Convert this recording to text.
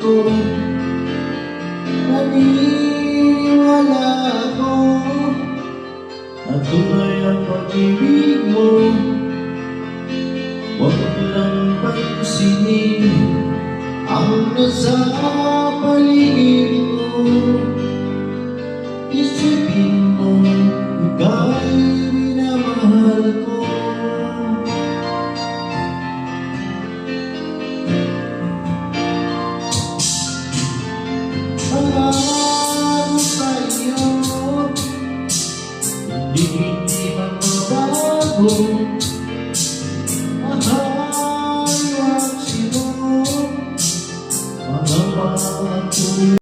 ko, naniniwala ako na tunay ang pag-ibig mo. Huwag lang pansinin ang nasa paligid mo. Isipin mo, ika'y minamahal ko. Ang